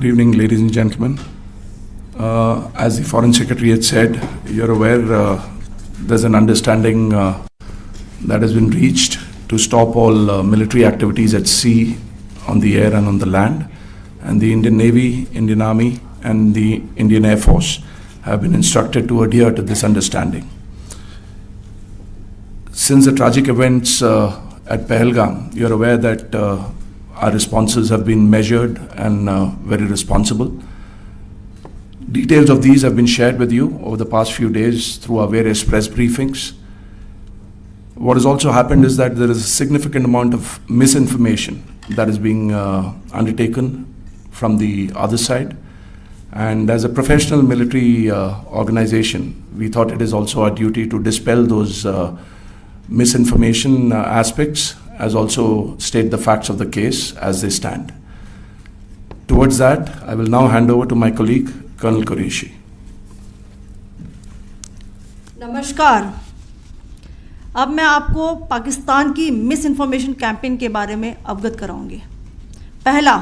Good evening, ladies and gentlemen. As the Foreign Secretary had said, you're aware there's an understanding that has been reached to stop all military activities at sea, on the air and on the land. And the Indian Navy, Indian Army and the Indian Air Force have been instructed to adhere to this understanding. Since the tragic events at Pahalgam, you're aware that our responses have been measured and very responsible. Details of these have been shared with you over the past few days through our various press briefings. What has also happened is that there is a significant amount of misinformation that is being undertaken from the other side. And as a professional military organization, we thought it is also our duty to dispel those misinformation aspects, as also state the facts of the case as they stand. Towards that, I will now hand over to my colleague, Colonel Qureshi. नमस्कार। अब मैं आपको पाकिस्तान की miss information campaign के बारे में अवगत कराऊंगी। पहला,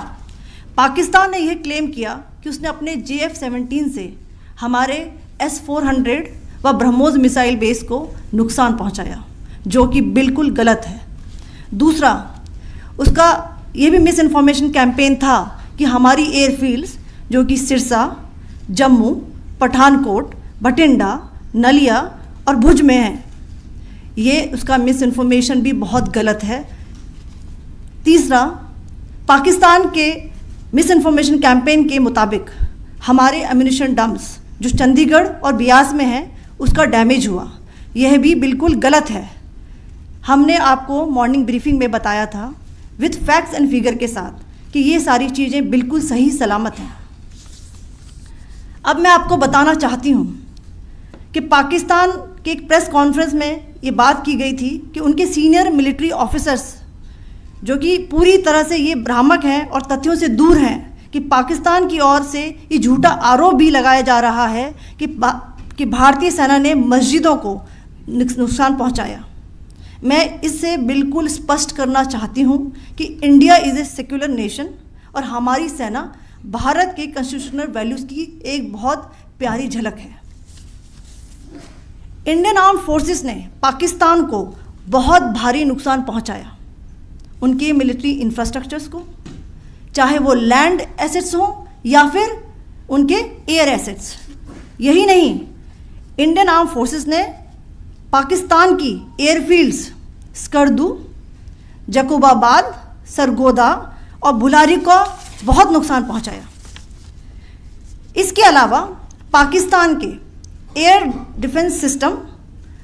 पाकिस्तान ने यह क्लेम किया कि उसने अपने JF-17 से हमारे S-400 व ब्रह्मोस मिसाइल बेस को नुकसान पहुंचाया, जो कि बिल्कुल गलत है। दूसरा, उसका ये भी मिस इन्फॉर्मेशन कैंपेन था कि हमारी एयरफील्ड्स जो कि सिरसा, जम्मू, पठानकोट, बठिंडा, नलिया और भुज में हैं, ये उसका मिस इन्फॉर्मेशन भी बहुत गलत है। तीसरा, पाकिस्तान के मिस इन्फॉर्मेशन कैंपेन के मुताबिक हमारे एम्यूनिशन डम्प्स जो चंडीगढ़ और बियास में हैं उसका डैमेज हुआ, यह भी बिल्कुल गलत है। हमने आपको मॉर्निंग ब्रीफिंग में बताया था विथ फैक्ट्स एंड फिगर के साथ कि ये सारी चीज़ें बिल्कुल सही सलामत हैं। अब मैं आपको बताना चाहती हूँ कि पाकिस्तान के एक प्रेस कॉन्फ्रेंस में ये बात की गई थी कि उनके सीनियर मिलिट्री ऑफिसर्स जो कि पूरी तरह से ये भ्रामक हैं और तथ्यों से दूर हैं कि पाकिस्तान की ओर से ये झूठा आरोप भी लगाया जा रहा है कि भारतीय सेना ने मस्जिदों को नुकसान पहुंचाया। मैं इससे बिल्कुल स्पष्ट करना चाहती हूं कि India is a secular nation और हमारी सेना भारत के कॉन्स्टिट्यूशनल वैल्यूज़ की एक बहुत प्यारी झलक है। इंडियन आर्म्ड फोर्सेस ने पाकिस्तान को बहुत भारी नुकसान पहुंचाया, उनके मिलिट्री इंफ्रास्ट्रक्चर्स को, चाहे वो लैंड एसेट्स हों या फिर उनके एयर एसेट्स। यही नहीं, इंडियन आर्म्ड फोर्सेस ने पाकिस्तान की एयरफील्ड्स स्कर्दू, जकोबाबाद, सरगोदा और बुलारी को बहुत नुकसान पहुंचाया। इसके अलावा पाकिस्तान के air defence system,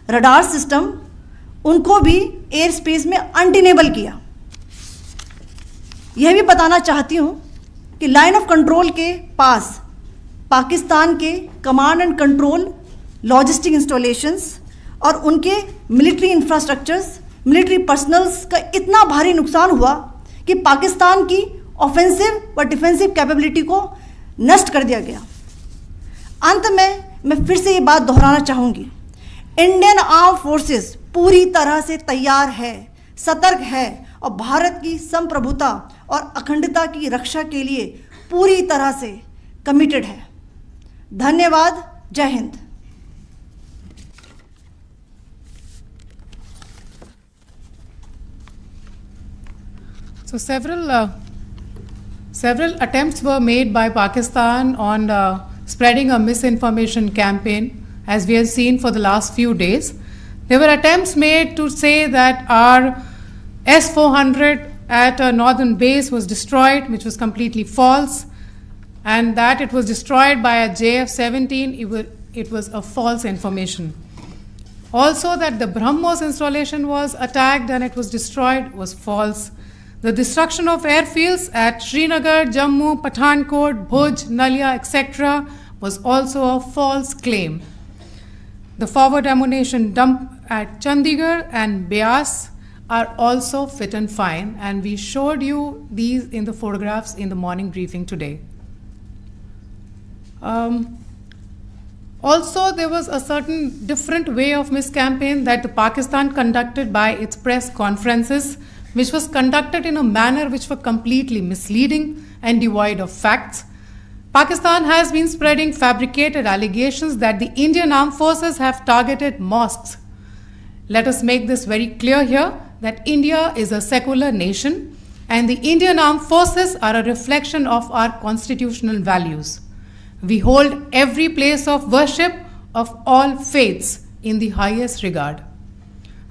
radar system, उनको भी एयर स्पेस में अनटेनेबल किया। यह भी बताना चाहती हूँ कि लाइन ऑफ कंट्रोल के पास पाकिस्तान के command and control logistic installations और उनके मिलिट्री इंफ्रास्ट्रक्चर्स, मिलिट्री पर्सनल्स का इतना भारी नुकसान हुआ कि पाकिस्तान की ऑफेंसिव व डिफेंसिव कैपेबिलिटी को नष्ट कर दिया गया। अंत में मैं फिर से ये बात दोहराना चाहूँगी, इंडियन आर्म फोर्सेस पूरी तरह से तैयार है, सतर्क है और भारत की संप्रभुता और अखंडता की रक्षा के लिए पूरी तरह से कमिटेड है। धन्यवाद। जय Hind. So several attempts were made by Pakistan on spreading a misinformation campaign, as we have seen for the last few days. There were attempts made to say that our S-400 at a northern base was destroyed, which was completely false, and that it was destroyed by a JF-17. It was a false information. Also, that the BrahMos installation was attacked and it was destroyed was false. The destruction of airfields at Srinagar, Jammu, Pathankot, Bhuj, Nalia, etc. was also a false claim. The forward ammunition dump at Chandigarh and Beas are also fit and fine, and we showed you these in the photographs in the morning briefing today. Also, there was a certain different way of miscampaign that the Pakistan conducted by its press conferences, which was conducted in a manner which were completely misleading and devoid of facts. Pakistan has been spreading fabricated allegations that the Indian armed forces have targeted mosques. Let us make this very clear here that India is a secular nation and the Indian armed forces are a reflection of our constitutional values. We hold every place of worship of all faiths in the highest regard.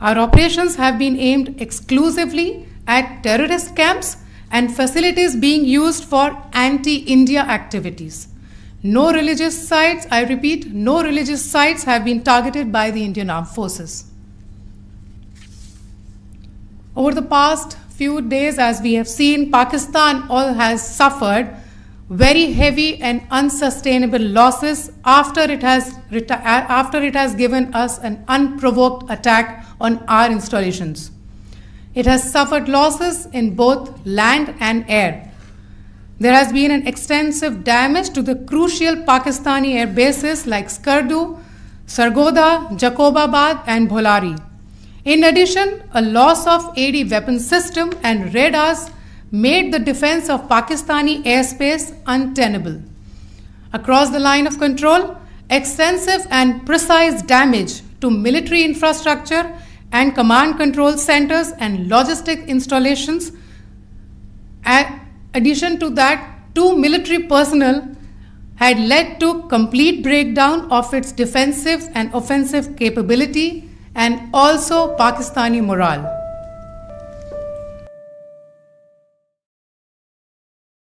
Our operations have been aimed exclusively at terrorist camps and facilities being used for anti-India activities. No religious sites, I repeat, no religious sites have been targeted by the Indian Armed Forces. Over the past few days, as we have seen, Pakistan has suffered very heavy and unsustainable losses after it has given us an unprovoked attack on our installations. It has suffered losses in both land and air. There has been an extensive damage to the crucial Pakistani air bases like Skardu, Sargodha, Jacobabad and Bholari. In addition, a loss of AD weapon system and radars made the defense of Pakistani airspace untenable. Across the line of control, extensive and precise damage to military infrastructure and command control centers and logistic installations. In addition to that, 2 military personnel had led to complete breakdown of its defensive and offensive capability and also Pakistani morale.